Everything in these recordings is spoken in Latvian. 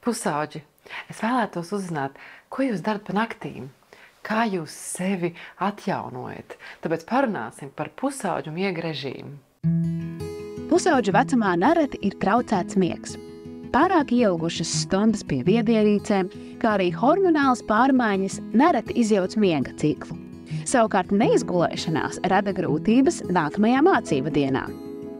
Pusauģi, es vēlētos uzzināt, ko jūs darat pa naktīm? Kā jūs sevi atjaunojat? Tāpēc parunāsim par pusauģu miega režīmu. Pusauģu vecumā nereti ir traucēts miegs. Pārāk ieilgušas stundas pie viedierīcēm, kā arī hormonālas pārmaiņas nereti izjauc miega ciklu. Savukārt neizgulēšanās rada grūtības nākamajā mācību dienā.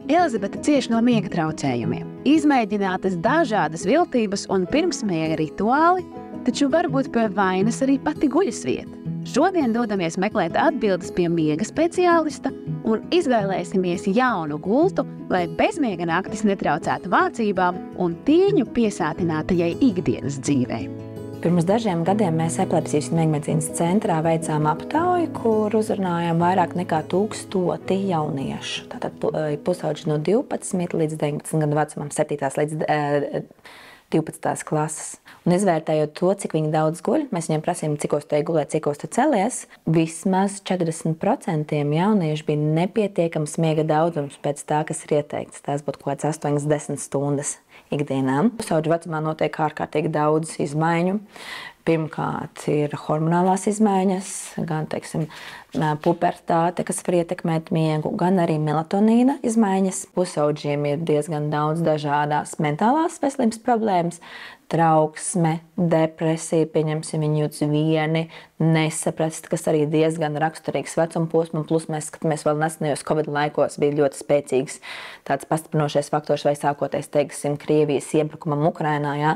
Elizabete cieš no miega traucējumiem. Izmēģinātas dažādas viltības un pirmsmiega rituāli, taču varbūt pie vainas arī pati guļasvieta. Šodien dodamies meklēt atbildes pie miega speciālista un izvēlēsimies jaunu gultu, lai bezmiega naktis netraucētu mācībām un tīņu piesātinātajai ikdienas dzīvei. Pirms dažiem gadiem mēs epilepsijas un miegmedicīnas centrā veicām aptauju, kur uzrunājām vairāk nekā 1000 jauniešu. Tātad pusauģi no 12 līdz 19 gadu vecumam, 7. līdz 12. klases. Un izvērtējot to, cik viņi daudz guļ, mēs viņiem prasījām, cikos tu ej gulēt, cikos tu celies. Vismaz 40% jaunieši bija nepietiekams miega daudzums pēc tā, kas ir ieteikts. Tās būtu kaut kāds 8–10 stundas ikdienā. Pusauģu vecumā notiek ārkārtīgi daudz izmaiņu. Pirmkārt ir hormonālās izmaiņas, gan, teiksim, pubertāte, kas var ietekmēt miegu, gan arī melatonīna izmaiņas. Pusauģiem ir diezgan daudz dažādās mentālās veselības problēmas, trauksme, depresija, pieņemsim, viņi jūtas vieni, nesaprast, kas arī diezgan raksturīgs vecuma posmam, plus mēs skatāmies vēl nesenajos Covid laikos, bija ļoti spēcīgs tāds pastiprinošais faktors vai sākoties, teiksim, Krievijas iebrukumam Ukrainā, jā,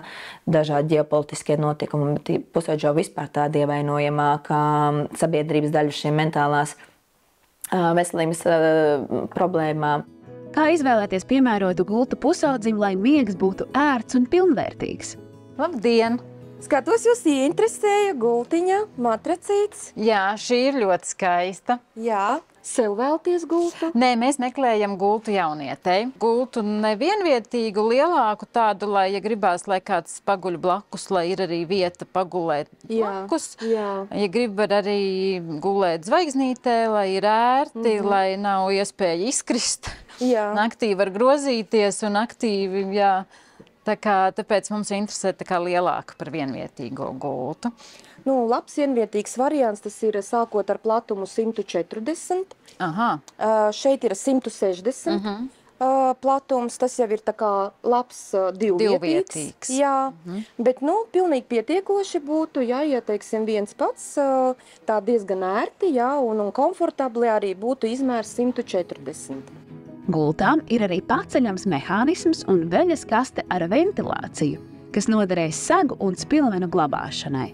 dažādi ģeopolitiskie notikumi, bet pusauģi jau vispār tāda ievainojamākā sabiedrības daļa šiem mentālās veselības problēmām. Kā izvēlēties piemērotu gultu pusaudzim, lai miegs būtu ērts un pilnvērtīgs? Labdien! Skatos, jūs ieinteresēja gultiņa, matracīts. Jā, šī ir ļoti skaista. Jā. Sev vēlties gultu? Nē, mēs meklējam gultu jaunietei. Gultu nevienvietīgu, lielāku tādu, lai, ja gribās, lai kāds paguļ blakus, lai ir arī vieta pagulēt blakus. Jā. Ja grib, var arī gulēt zvaigznītē, lai ir ērti, lai nav iespēja izkrist. Jā. Naktī var grozīties un aktīvi, jā. Tāpēc mums interesē lielāka par vienvietīgo gultu. Labs vienvietīgs variants, tas ir sākot ar platumu 140. Aha. Šeit ir 160 platums, tas jau ir tā kā labs divvietīgs. Jā, bet, pilnīgi pietiekoši būtu, ja teiksim, viens pats tā diezgan ērti, jā, un komfortabli arī būtu izmērs 140. Gultām ir arī paceļams mehānisms un veļas kaste ar ventilāciju, kas noderēs segu un spilvenu glabāšanai.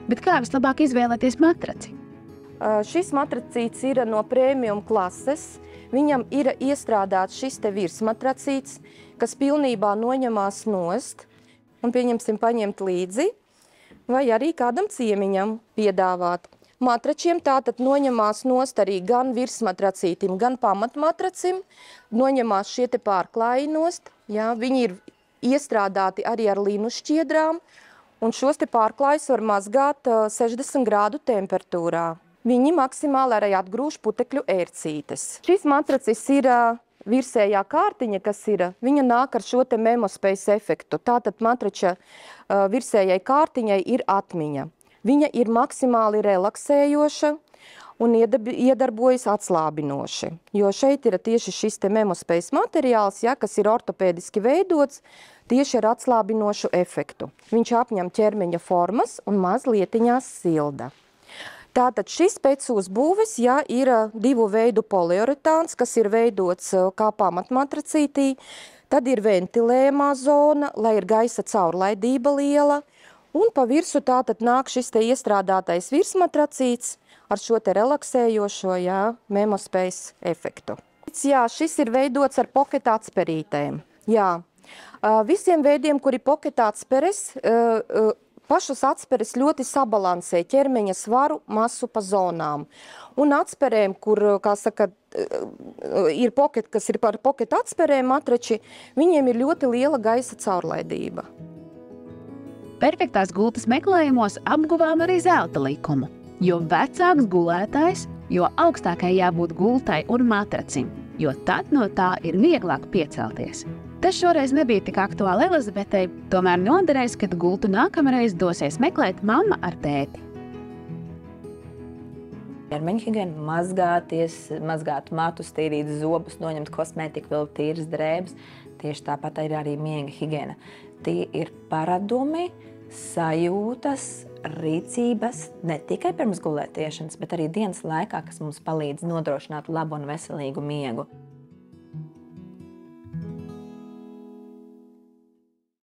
Bet kā vislabāk izvēlēties matraci? Šis matracīts ir no premium klases. Viņam ir iestrādāts šis te virsmatracīts, kas pilnībā noņemās nost un, pieņemsim, paņemt līdzi, vai arī kādam ciemiņam piedāvāt. Matračiem tātad noņemās nost arī gan virsmatracītim, gan pamatmatracim, noņemās šie te pārklāji nost. Jā, viņi ir iestrādāti arī ar linu šķiedrām, un šos te pārklājus var mazgāt 60 grādu temperatūrā. Viņi maksimāli arī atgrūž putekļu ērcītes. Šis matracis ir virsējā kārtiņa, kas ir, viņa nāk ar šo te Memospace efektu. Tātad matrača virsējai kārtiņai ir atmiņa. Viņa ir maksimāli relaksējoša un iedarbojas atslābinoši. Jo šeit ir tieši šis te Memospace materiāls, ja, kas ir ortopēdiski veidots tieši ar atslābinošu efektu. Viņš apņem ķermeņa formas un mazlietiņās silda. Tātad šis pēc uzbūves, ja, ir divu veidu poliuretāns, kas ir veidots kā pamatmatracītī, tad ir ventilējumā zona, lai ir gaisa caurlaidība liela, un pa virsu tātad nāk šis te iestrādātais virsmatracīts ar šo te relaksējošo, jā, Memospace efektu. Jā, šis ir veidots ar pocket atspērītēm. Jā, visiem veidiem, kuri pocket atspēres, pašas atspēres ļoti sabalansē ķermeņa svaru, masu pa zonām. Un atspērēm, kur, kā saka, ir pocket, kas ir par pocket atspērēm matrači, viņiem ir ļoti liela gaisa caurlaidība. Perfektās gultas meklējumos apguvām arī zelta likumu. Jo vecāks gulētājs, jo augstākai jābūt gultai un matracim, jo tad no tā ir vieglāk piecelties. Tas šoreiz nebija tik aktuāli Elizabetei, tomēr noderēs, kad gultu nākamreiz dosies meklēt mamma ar tēti. Ķermeņa higiēna, mazgāt matus, tīrīt zobus, noņemt kosmētiku, vēl tīras drēbes. Tieši tāpat ir arī miega higiēna. Tie ir paradumi, sajūtas, rīcības, ne tikai pirms gulētiešanas, bet arī dienas laikā, kas mums palīdz nodrošināt labu un veselīgu miegu.